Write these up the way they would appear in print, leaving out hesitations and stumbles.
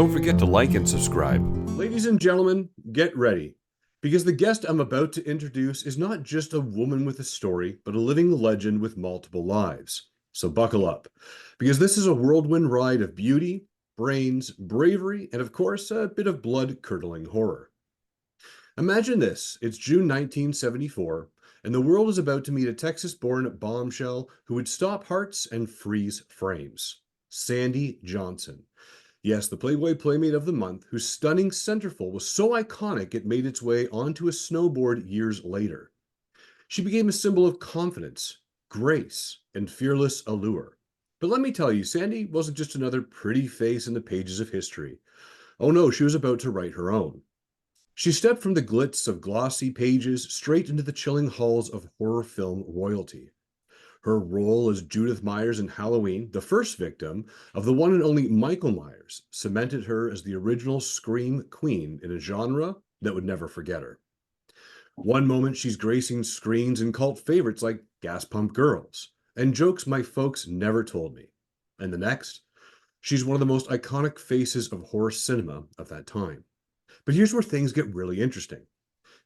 Don't forget to like and subscribe. Ladies and gentlemen, get ready, because the guest I'm about to introduce is not just a woman with a story, but a living legend with multiple lives. So buckle up, because this is a whirlwind ride of beauty, brains, bravery, and of course, a bit of blood-curdling horror. Imagine this, it's June 1974, and the world is about to meet a Texas-born bombshell who would stop hearts and freeze frames. Sandy Johnson. Yes, the Playboy Playmate of the Month, whose stunning centerfold was so iconic it made its way onto a snowboard years later. She became a symbol of confidence, grace, and fearless allure. But let me tell you, Sandy wasn't just another pretty face in the pages of history. Oh no, she was about to write her own. She stepped from the glitz of glossy pages straight into the chilling halls of horror film royalty. Her role as Judith Myers in Halloween, the first victim of the one and only Michael Myers, cemented her as the original Scream Queen in a genre that would never forget her. One moment she's gracing screens and cult favorites like Gas Pump Girls and jokes my folks never told me. And the next, she's one of the most iconic faces of horror cinema of that time. But here's where things get really interesting.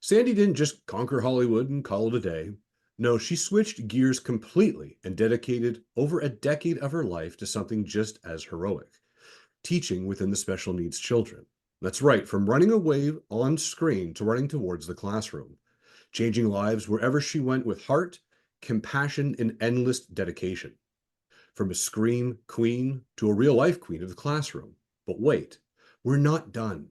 Sandy didn't just conquer Hollywood and call it a day. No, she switched gears completely and dedicated over a decade of her life to something just as heroic, teaching within the special needs children. That's right, from running away on screen to running towards the classroom, changing lives wherever she went with heart, compassion, and endless dedication. From a scream queen to a real life queen of the classroom. But wait, we're not done.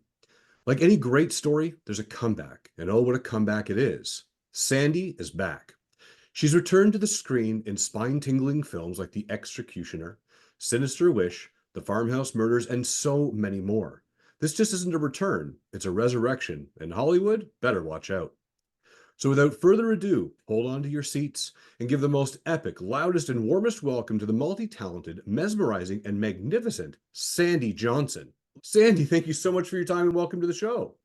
Like any great story, there's a comeback, and oh, what a comeback it is. Sandy is back. She's returned to the screen in spine-tingling films like The Executioner, Sinister Wish, The Farmhouse Murders, and so many more. This just isn't a return, it's a resurrection, and Hollywood better watch out. So without further ado, hold on to your seats and give the most epic, loudest, and warmest welcome to the multi-talented, mesmerizing, and magnificent Sandy Johnson. Sandy, thank you so much for your time and welcome to the show.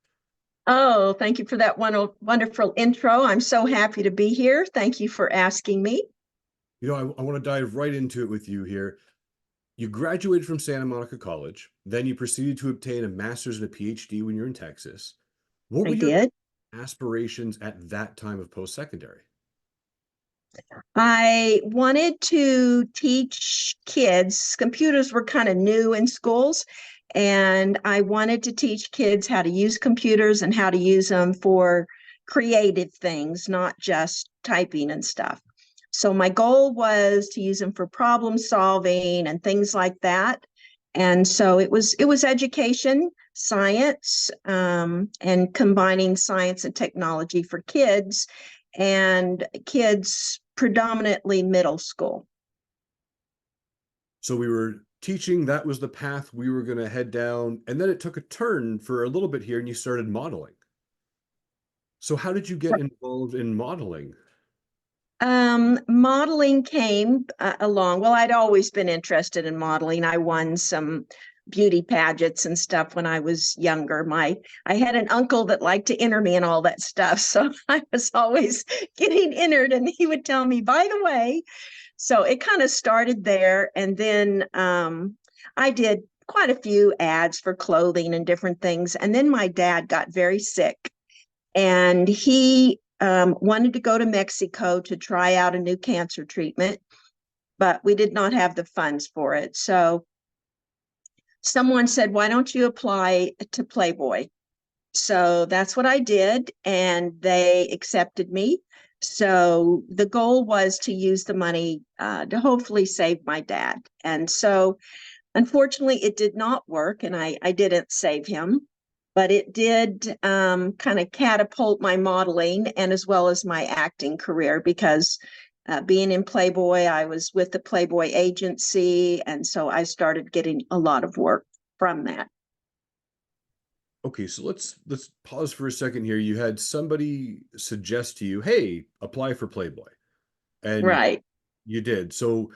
Oh, thank you for that wonderful intro. I'm so happy to be here. Thank you for asking me. You know, I want to dive right into it with you here. You graduated from Santa Monica College, then you proceeded to obtain a master's and a PhD when you're in Texas. What I were your did. aspirations at that time of post-secondary? I wanted to teach kids. Computers were kind of new in schools, and I wanted to teach kids how to use computers and how to use them for creative things, not just typing and stuff. So my goal was to use them for problem solving and things like that. And so it was education, science, and combining science and technology for kids, and kids predominantly middle school. So we were teaching, that was the path we were going to head down, and then it took a turn for a little bit here and you started modeling. So how did you get involved in modeling? Modeling came along. Well, I'd always been interested in modeling. I won some beauty pageants and stuff when I was younger. I had an uncle that liked to enter me and all that stuff. So I was always getting entered, and he would tell me, by the way. So it kind of started there. And then I did quite a few ads for clothing and different things. And then my dad got very sick, and he wanted to go to Mexico to try out a new cancer treatment, but we did not have the funds for it. So someone said, why don't you apply to Playboy? So that's what I did, and they accepted me. So the goal was to use the money to hopefully save my dad. And so unfortunately, it did not work, and I didn't save him, but it did kind of catapult my modeling and as well as my acting career, because being in Playboy, I was with the Playboy agency, and so I started getting a lot of work from that. Okay, so let's pause for a second here. You had somebody suggest to you, "Hey, apply for Playboy." And Right. you did. So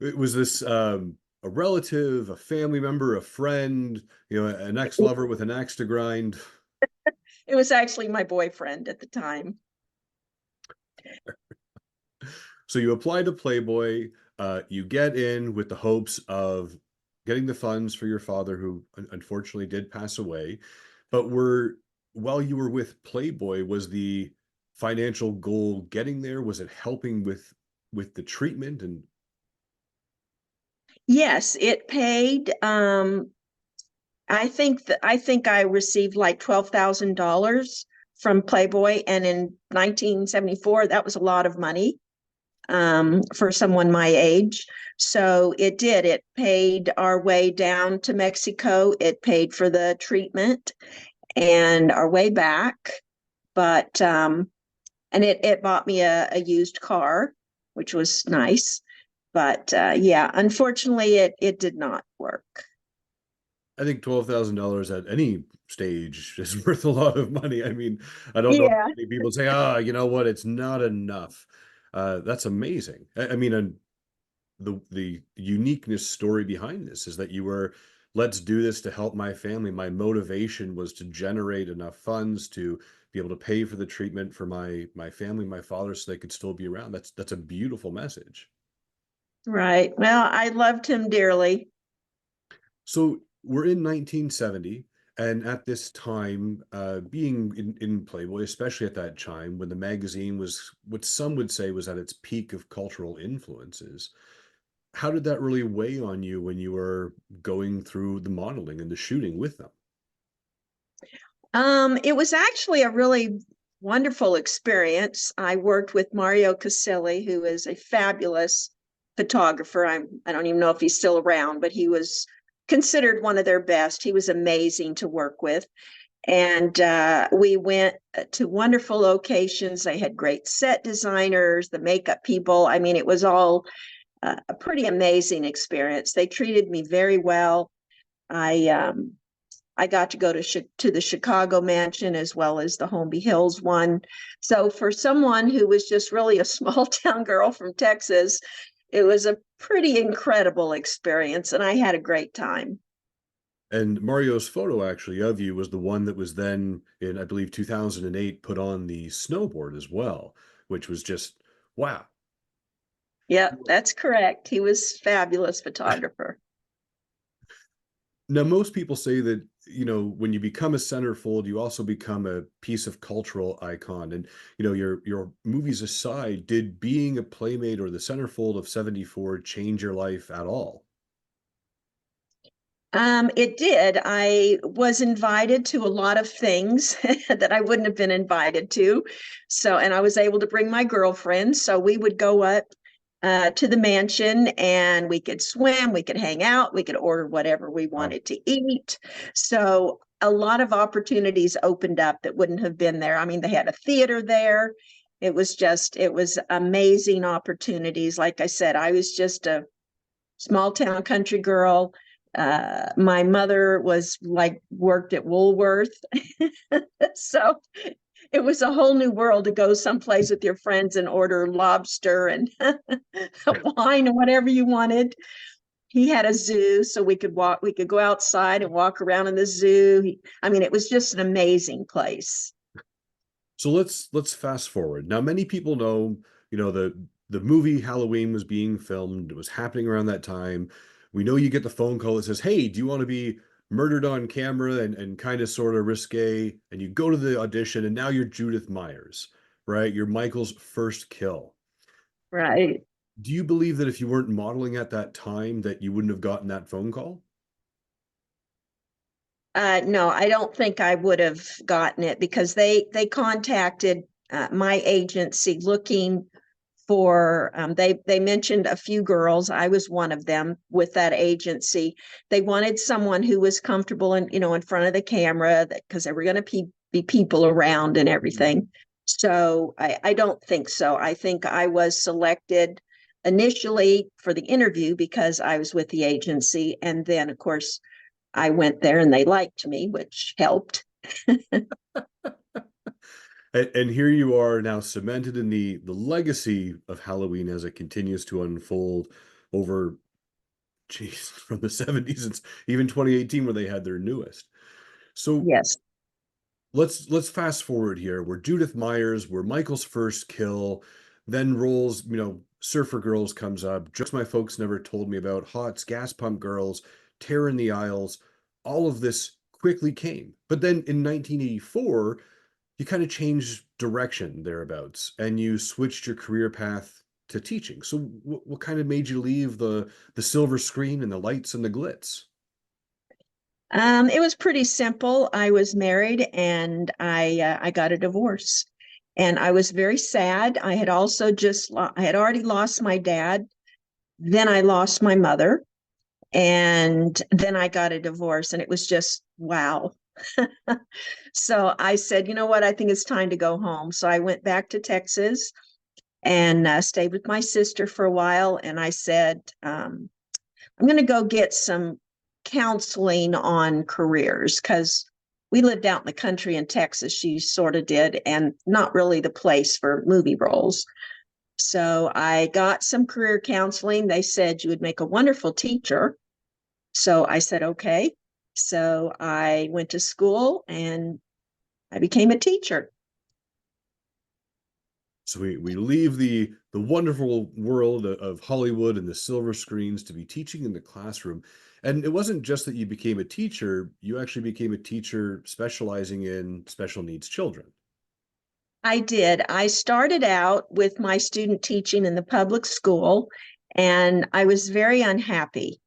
it was this a relative, a family member, a friend, you know, an ex-lover with an axe to grind. It was actually my boyfriend at the time. So you apply to Playboy, you get in with the hopes of getting the funds for your father, who unfortunately did pass away. But while you were with Playboy, was the financial goal getting there? Was it helping with the treatment? And Yes, it paid. I think I received like $12,000 from Playboy, and in 1974, that was a lot of money for someone my age. So it did. It paid our way down to Mexico. It paid for the treatment and our way back. But and it bought me a used car, which was nice. But yeah, unfortunately, it did not work. I think $12,000 at any stage is worth a lot of money. I mean, I don't know Yeah. how many people say, "Ah, you know what? It's not enough." That's amazing. I mean, and the uniqueness story behind this is that you were, let's do this to help my family. My motivation was to generate enough funds to be able to pay for the treatment for my family, my father, so they could still be around. That's a beautiful message. Right. Well, I loved him dearly. So we're in 1970, and at this time, being in Playboy, especially at that time when the magazine was what some would say was at its peak of cultural influences, how did that really weigh on you when you were going through the modeling and the shooting with them? It was actually a really wonderful experience. I worked with Mario Casilli, who is a fabulous photographer. I don't even know if he's still around, but he was considered one of their best. He was amazing to work with. And we went to wonderful locations. They had great set designers, the makeup people. I mean, it was all a pretty amazing experience. They treated me very well. I I got to go to the Chicago mansion as well as the Holmby Hills one. So for someone who was just really a small town girl from Texas, it was a pretty incredible experience, and I had a great time. And Mario's photo actually of you was the one that was then in, I believe, 2008 put on the snowboard as well, which was just wow. Yep, that's correct. He was fabulous photographer. Now, most people say that, when you become a centerfold, you also become a piece of cultural icon. And, your movies aside, did being a playmate or the centerfold of 74 change your life at all? It did. I was invited to a lot of things that I wouldn't have been invited to. So, and I was able to bring my girlfriend. So we would go up to the mansion and we could swim, we could hang out, we could order whatever we Wow. wanted to eat. So a lot of opportunities opened up that wouldn't have been there. I mean, they had a theater there. It was amazing opportunities. Like I said, I was just a small town country girl. My mother was like worked at Woolworth. So it was a whole new world to go someplace with your friends and order lobster and wine and whatever you wanted. He had a zoo, so we could go outside and walk around in the zoo. I mean, it was just an amazing place. So let's fast forward. Now, many people know, the movie Halloween was being filmed. It was happening around that time. We know you get the phone call that says, "Hey, do you want to be murdered on camera and kind of sort of risque?" And you go to the audition, and now you're Judith Myers, right? You're Michael's first kill. Right. Do you believe that if you weren't modeling at that time, that you wouldn't have gotten that phone call? No, I don't think I would have gotten it because they contacted my agency looking for they mentioned a few girls. I was one of them with that agency. They wanted someone who was comfortable in in front of the camera because there were going to be people around and everything. So I don't think so. I think I was selected initially for the interview because I was with the agency, and then of course I went there and they liked me, which helped. And here you are now cemented in the legacy of Halloween as it continues to unfold over, geez, from the 70s and even 2018 where they had their newest. So Yes. let's fast forward here. We're Judith Myers, we're Michael's first kill, then rolls, Surfer Girls comes up, Just My Folks Never Told Me About, Hots, Gas Pump Girls, Terror in the Aisles, all of this quickly came. But then in 1984, you kind of changed direction thereabouts and you switched your career path to teaching. So what kind of made you leave the silver screen and the lights and the glitz? It was pretty simple. I was married and I got a divorce, and I was very sad. I had also I had already lost my dad. Then I lost my mother, and then I got a divorce, and it was just wow. So I said, you know what? I think it's time to go home. So I went back to Texas and stayed with my sister for a while. And I said, I'm going to go get some counseling on careers because we lived out in the country in Texas. She sort of did, and not really the place for movie roles. So I got some career counseling. They said you would make a wonderful teacher. So I said, okay. So I went to school and I became a teacher. So we leave the wonderful world of Hollywood and the silver screens to be teaching in the classroom. And it wasn't just that you became a teacher, you actually became a teacher specializing in special needs children. I did. I started out with my student teaching in the public school, and I was very unhappy.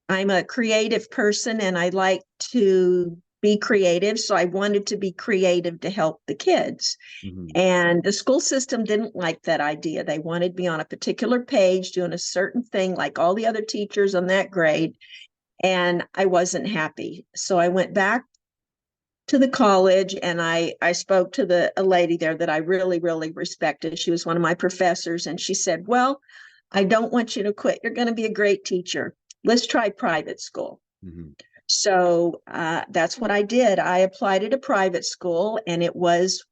I'm a creative person and I like to be creative. So I wanted to be creative to help the kids. Mhm. And the school system didn't like that idea. They wanted me on a particular page doing a certain thing like all the other teachers on that grade. And I wasn't happy. So I went back to the college and I spoke to a lady there that I really, really respected. She was one of my professors. And she said, well, I don't want you to quit. You're going to be a great teacher. Let's try private school. Mhm. So that's what I did. I applied at a private school, and it was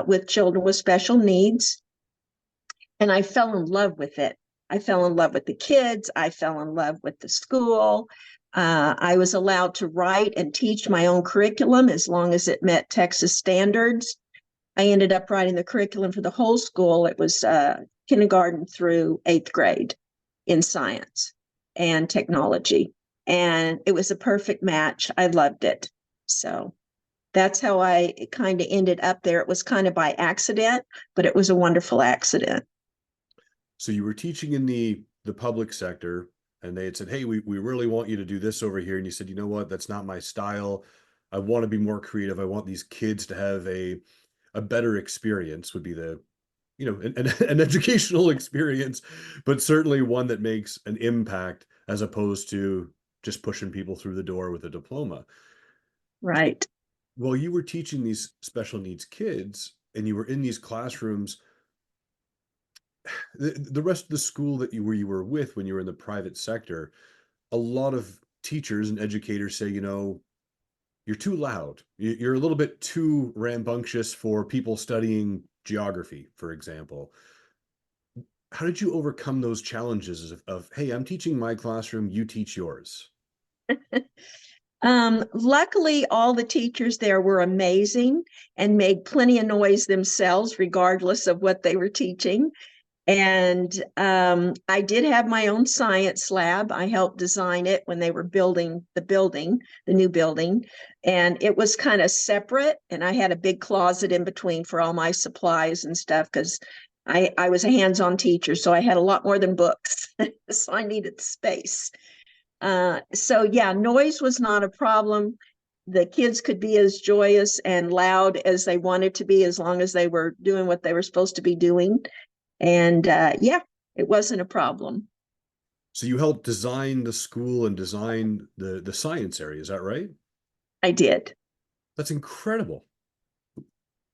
with children with special needs. And I fell in love with it. I fell in love with the kids. I fell in love with the school. I was allowed to write and teach my own curriculum as long as it met Texas standards. I ended up writing the curriculum for the whole school. It was kindergarten through eighth grade in science and technology. And it was a perfect match. I loved it. So that's how I kind of ended up there. It was kind of by accident, but it was a wonderful accident. So you were teaching in the public sector and they had said, "Hey, we really want you to do this over here." And you said, "You know what? That's not my style. I want to be more creative. I want these kids to have a better experience," would be the, an educational experience, but certainly one that makes an impact as opposed to just pushing people through the door with a diploma. Right. While you were teaching these special needs kids and you were in these classrooms, the rest of the school that you were with when you were in the private sector, a lot of teachers and educators say, you're too loud. You're a little bit too rambunctious for people studying geography, for example. How did you overcome those challenges of, hey, I'm teaching my classroom, you teach yours? Luckily, all the teachers there were amazing and made plenty of noise themselves, regardless of what they were teaching. And I did have my own science lab. I helped design it when they were building the building, the new building. And it was kind of separate. And I had a big closet in between for all my supplies and stuff because I was a hands-on teacher. So I had a lot more than books. So I needed space. So yeah, noise was not a problem. The kids could be as joyous and loud as they wanted to be as long as they were doing what they were supposed to be doing. And yeah, it wasn't a problem. So you helped design the school and design the science area, is that right? I did. That's incredible.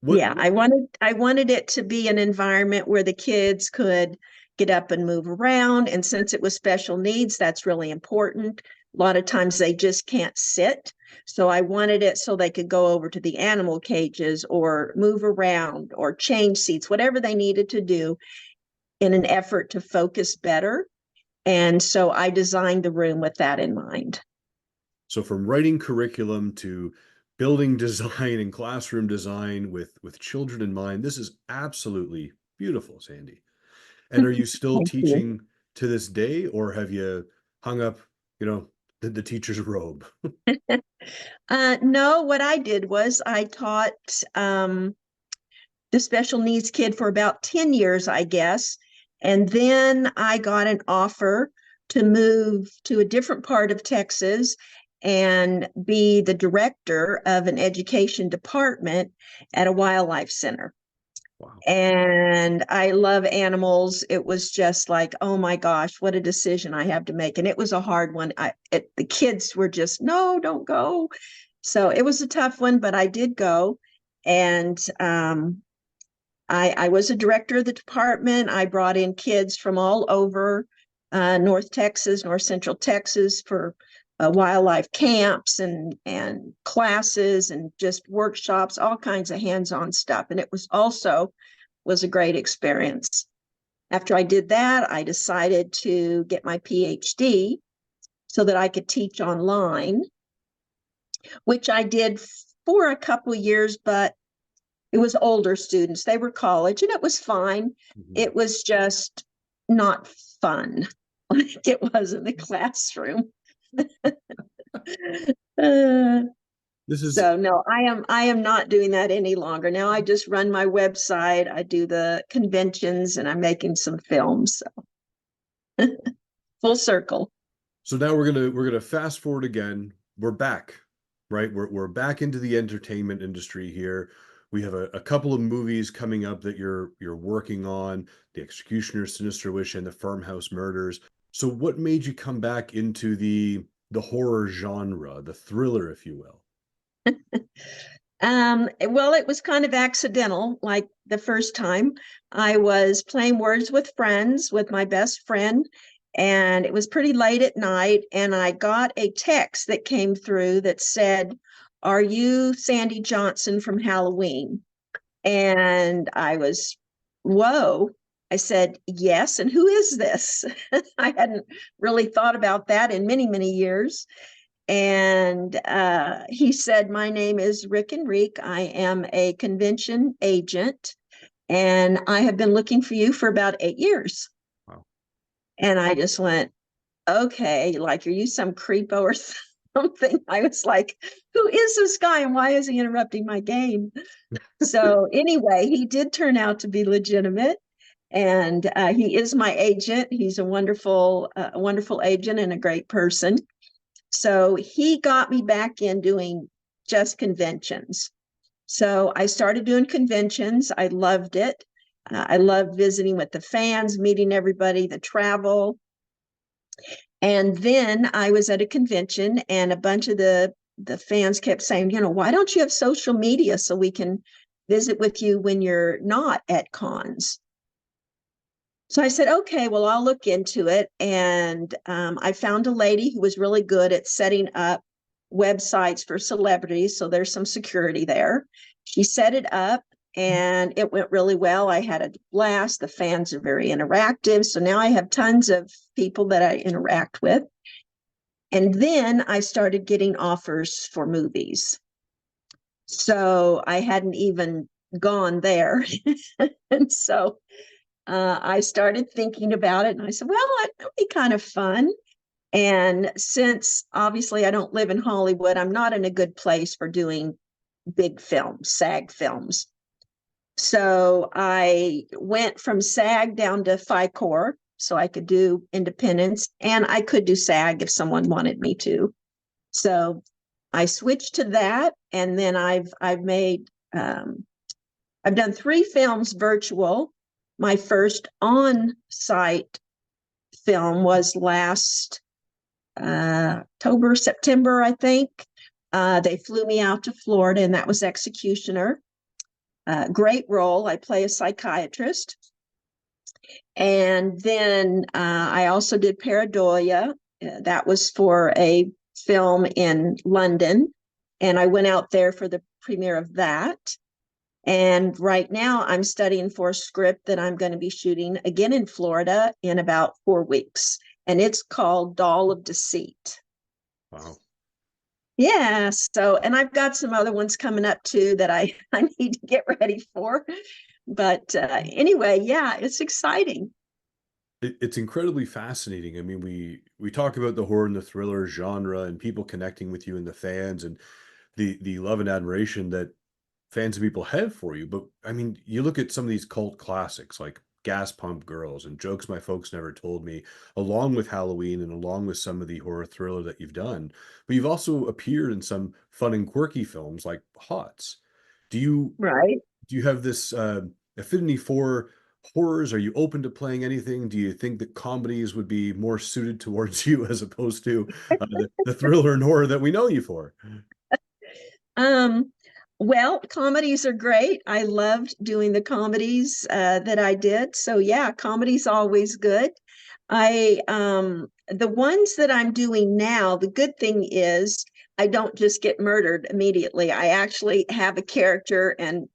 What, Yeah, I wanted it to be an environment where the kids could get up and move around. And since it was special needs, that's really important. A lot of times they just can't sit. So I wanted it so they could go over to the animal cages or move around or change seats, whatever they needed to do in an effort to focus better. And so I designed the room with that in mind. so from writing curriculum to building design and classroom design with children in mind, this is absolutely beautiful, Sandy. And are you still Thank you. teaching to this day, or have you hung up, you know, the teacher's robe. No, what I did was I taught the special needs kid for about 10 years, I guess. And then I got an offer to move to a different part of Texas and be the director of an education department at a wildlife center. Wow. And I love animals. It was just like, oh my gosh, what a decision I have to make. And it was a hard one. The kids were just, no, don't go. So it was a tough one, but I did go. And I was a director of the department. I brought in kids from all over North Texas, North Central Texas for wildlife camps and classes and just workshops, all kinds of hands-on stuff. And it was a great experience. After I did that, I decided to get my PhD so that I could teach online, which I did for a couple of years, but it was older students. They were college, and it was fine. Mhm. It was just not fun like it was in the classroom. This is So no, I am not doing that any longer. Now I just run my website. I do the conventions, and I'm making some films. So full circle. so now we're gonna fast forward again. We're back, right? We're back into the entertainment industry here. We have a couple of movies coming up that you're working on, The Executioner, Sinister Wish, and The Farmhouse Murders. So what made you come back into the horror genre, the thriller, if you will? Well, it was kind of accidental. Like the first time I was playing words with friends with my best friend, and it was pretty late at night, and I got a text that came through that said, "Are you Sandy Johnson from Halloween?" And I was, whoa. I said, yes. And who is this? I hadn't really thought about that in many, many years. And he said, my name is Rick Enrique. I am a convention agent, and I have been looking for you for about 8 years. Wow. And I just went, okay, like, are you some creepo or something? I was like, who is this guy and why is he interrupting my game? So anyway, he did turn out to be legitimate, and he is my agent. He's a wonderful agent and a great person. So he got me back in doing just conventions. So I started doing conventions. I loved it. I loved visiting with the fans, meeting everybody, the travel. And then I was at a convention, and a bunch of the fans kept saying, why don't you have social media so we can visit with you when you're not at cons? So I said, okay, well, I'll look into it. And I found a lady who was really good at setting up websites for celebrities. So there's some security there. She set it up, and it went really well. I had a blast. The fans are very interactive. So now I have tons of people that I interact with. And then I started getting offers for movies. So I hadn't even gone there. And so I started thinking about it, and I said, well, that would be kind of fun. And since obviously I don't live in Hollywood, I'm not in a good place for doing big films, SAG films. So I went from SAG down to FICOR, so I could do independents, and I could do SAG if someone wanted me to. So I switched to that, and then I've done 3 films virtual. My first on-site film was last October, September, I think. They flew me out to Florida, and that was Executioner. Great role. I play a psychiatrist. And then I also did Pareidolia. That was for a film in London. And I went out there for the premiere of that. And right now I'm studying for a script that I'm going to be shooting again in Florida in about 4 weeks. And it's called Doll of Deceit. Wow. Yeah. So, and I've got some other ones coming up too that I need to get ready for. But anyway, yeah, it's exciting. It's incredibly fascinating. I mean, we talk about the horror and the thriller genre and people connecting with you and the fans and the love and admiration that fans and people have for you. But I mean, you look at some of these cult classics like Gas Pump Girls and Jokes My Folks Never Told Me, along with Halloween and along with some of the horror thriller that you've done. But you've also appeared in some fun and quirky films like Hots. Do you Right. do you have this affinity for horrors? Are you open to playing anything? Do you think that comedies would be more suited towards you as opposed to the thriller and horror that we know you for? Um, well, comedies are great. I loved doing the comedies that I did. So yeah, comedy's always good. The ones that I'm doing now, the good thing is I don't just get murdered immediately. I actually have a character and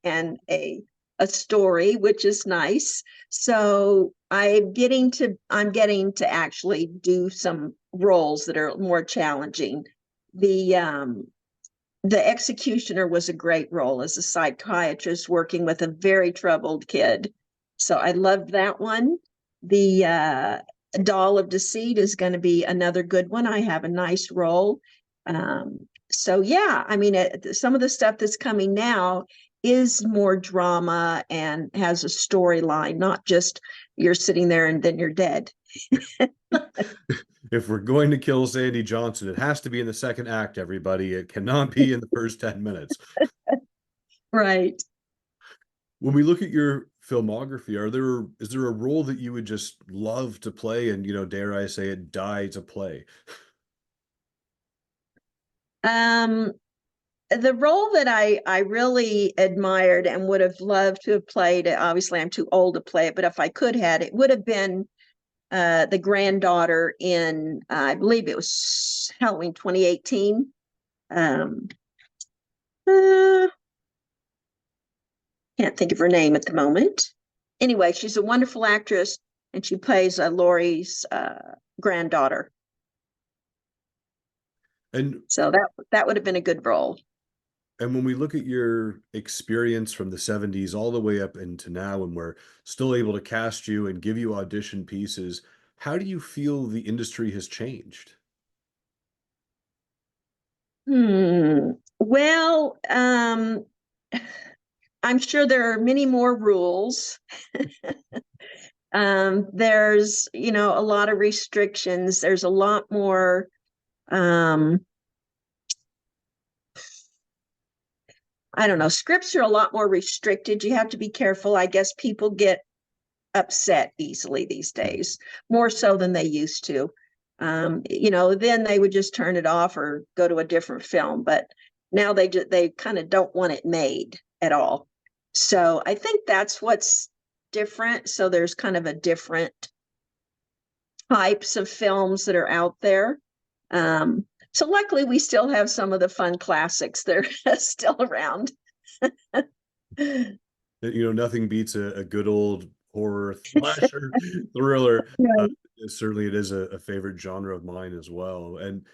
a story, which is nice. So I'm getting to actually do some roles that are more challenging. The the executioner was a great role as a psychiatrist working with a very troubled kid. So I loved that one. The Doll of Deceit is going to be another good one. I have a nice role. So yeah, I mean, some of the stuff that's coming now is more drama and has a storyline, not just you're sitting there and then you're dead. If we're going to kill Sandy Johnson, it has to be in the second act, everybody. It cannot be in the first 10 minutes. Right. When we look at your filmography, is there a role that you would just love to play and, dare I say it, die to play? Um, the role that I really admired and would have loved to have played, obviously I'm too old to play it, but if I could had, it would have been the granddaughter in, I believe it was Halloween 2018. Uh, can't think of her name at the moment. Anyway, she's a wonderful actress and she plays Laurie's granddaughter. And So that would have been a good role. and when we look at your experience from the 70s all the way up into now, and we're still able to cast you and give you audition pieces, how do you feel the industry has changed? Well, I'm sure there are many more rules. There's, a lot of restrictions. There's a lot more, I don't know, scripts are a lot more restricted. You have to be careful. I guess people get upset easily these days, more so than they used to. Then they would just turn it off or go to a different film, but now they kind of don't want it made at all. So I think that's what's different. So there's kind of a different types of films that are out there. So luckily we still have some of the fun classics that are still around. Nothing beats a good old horror slasher thriller. Uh, Right. Certainly, it is a favorite genre of mine as well. And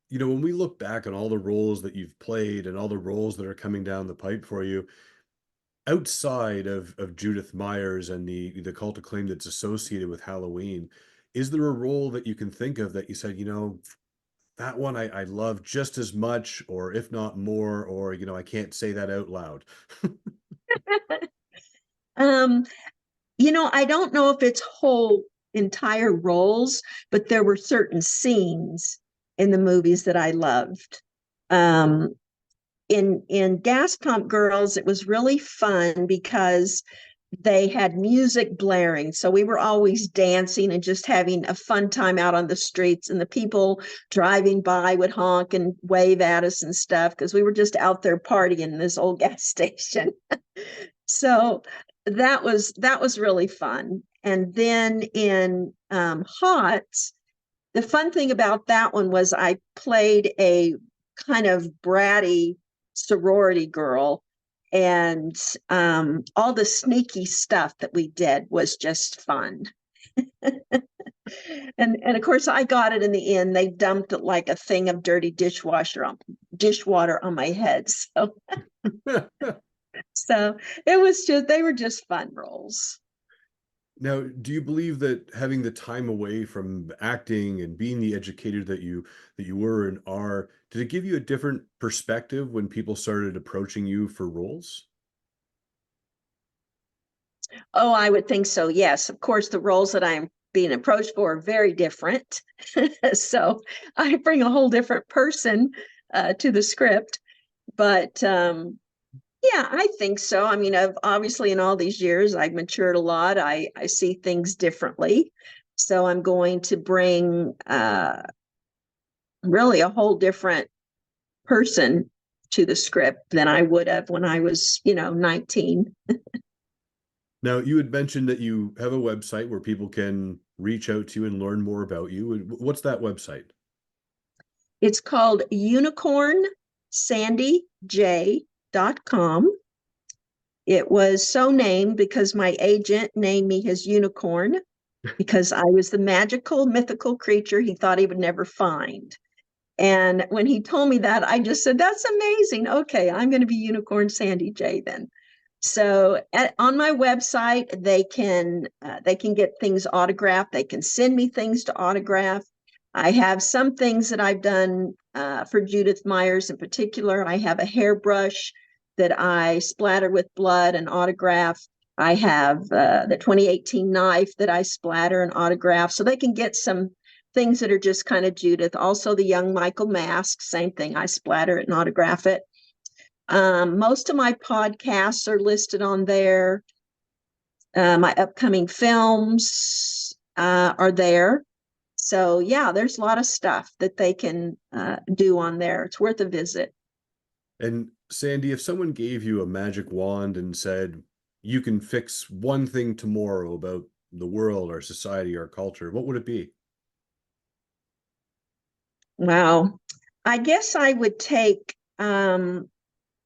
when we look back on all the roles that you've played and all the roles that are coming down the pipe for you, outside of Judith Myers and the cult acclaim that's associated with Halloween, is there a role that you can think of that you said, that one I love just as much, or if not more, or I can't say that out loud? um, I don't know if it's whole entire roles, but there were certain scenes in the movies that I loved. Um, in Gas Pump Girls, it was really fun because they had music blaring. So we were always dancing and just having a fun time out on the streets. And the people driving by would honk and wave at us and stuff because we were just out there partying in this old gas station. So that was really fun. And then in Hot, the fun thing about that one was I played a kind of bratty sorority girl, and all the sneaky stuff that we did was just fun. And of course I got it in the end. They dumped like a thing of dirty dishwater on my head. So it was just, they were just fun roles. Now, do you believe that having the time away from acting and being the educator that you were and are, did it give you a different perspective when people started approaching you for roles? Oh, I would think so. Yes. Of course, the roles that I'm being approached for are very different. So I bring a whole different person to the script. But yeah, I think so. I mean, I've obviously in all these years, I've matured a lot. I see things differently. So I'm going to bring really a whole different person to the script than I would have when I was, 19. Now, you had mentioned that you have a website where people can reach out to you and learn more about you. What's that website? It's called unicornsandyj.com. It was so named because my agent named me his unicorn because I was the magical, mythical creature he thought he would never find. And when he told me that, I just said, "That's amazing. Okay, I'm going to be Unicorn Sandy J then." So on my website, they can get things autographed. They can send me things to autograph. I have some things that I've done for Judith Myers in particular. I have a hairbrush that I splatter with blood and autograph. I have the 2018 knife that I splatter and autograph. So they can get some things that are just kind of Judith. Also, the young Michael mask, same thing. I splatter it and autograph it. Most of my podcasts are listed on there. My upcoming films are there. So yeah, there's a lot of stuff that they can do on there. It's worth a visit. And Sandy, if someone gave you a magic wand and said, you can fix one thing tomorrow about the world, our society, our culture, what would it be? Wow. I guess I would take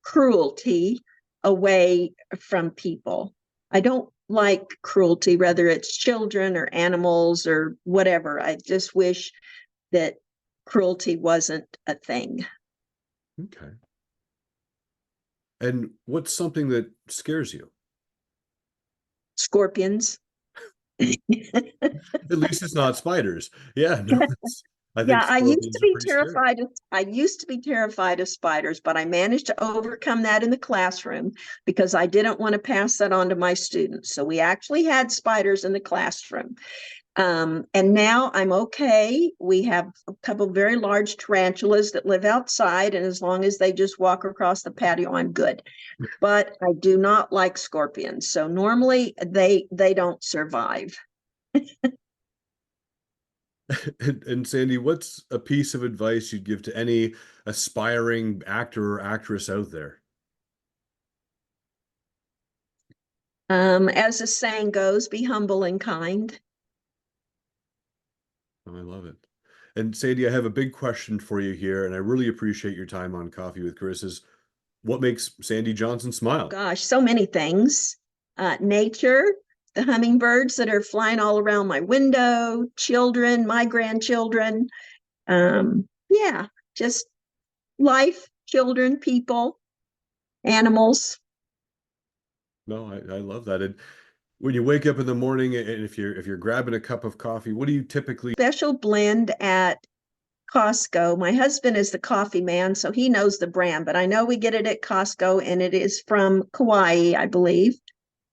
cruelty away from people. I don't like cruelty, whether it's children or animals or whatever. I just wish that cruelty wasn't a thing. Okay. And what's something that scares you? Scorpions. At least it's not spiders. Yeah, no, I think Yeah, scorpions are pretty scary. I used to be terrified of spiders, but I managed to overcome that in the classroom because I didn't want to pass that on to my students. So we actually had spiders in the classroom. And now I'm okay. We have a couple of very large tarantulas that live outside, and as long as they just walk across the patio, I'm good. But I do not like scorpions. So normally they don't survive. And Sandy, what's a piece of advice you'd give to any aspiring actor or actress out there? As the saying goes, be humble and kind. Oh, I love it. And Sandy, I have a big question for you here, and I really appreciate your time on Coffee with Chris. Is what makes Sandy Johnson smile? Gosh, so many things. Nature, the hummingbirds that are flying all around my window, children, my grandchildren. Yeah, just life, children, people, animals. No, I love that. And when you wake up in the morning, and if you're grabbing a cup of coffee, what do you typically? Special blend at Costco. My husband is the coffee man, so he knows the brand, but I know we get it at Costco and it is from Kauai, I believe.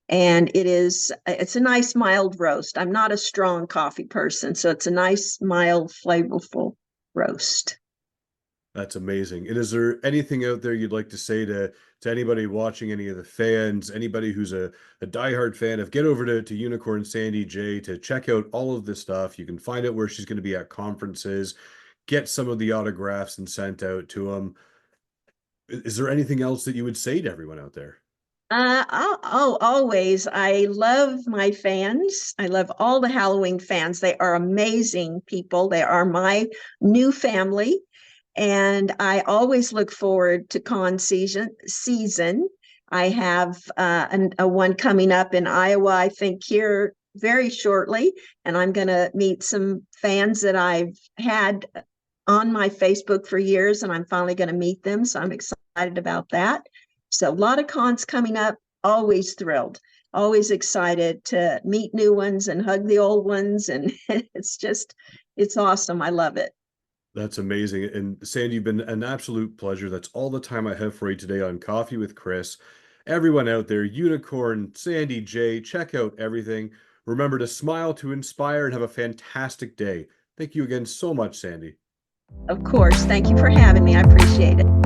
And it's a nice mild roast. I'm not a strong coffee person, so it's a nice, mild, flavorful roast. That's amazing. And is there anything out there you'd like to say to anybody watching, any of the fans, anybody who's a diehard fan of get over to Unicorn Sandy J to check out all of this stuff? You can find out where she's going to be at conferences, get some of the autographs and sent out to them. Is there anything else that you would say to everyone out there? Always. I love my fans. I love all the Halloween fans. They are amazing people. They are my new family. And I always look forward to con season. I have a one coming up in Iowa, I think here very shortly. And I'm going to meet some fans that I've had on my Facebook for years, and I'm finally going to meet them. So I'm excited about that. So a lot of cons coming up, always thrilled. always excited to meet new ones and hug the old ones. And it's awesome. I love it. That's amazing. And Sandy, you've been an absolute pleasure. That's all the time I have for you today on Coffee with Chris. Everyone out there, Unicorn, Sandy J, check out everything. Remember to smile, to inspire, and have a fantastic day. Thank you again so much, Sandy. Of course. Thank you for having me. I appreciate it.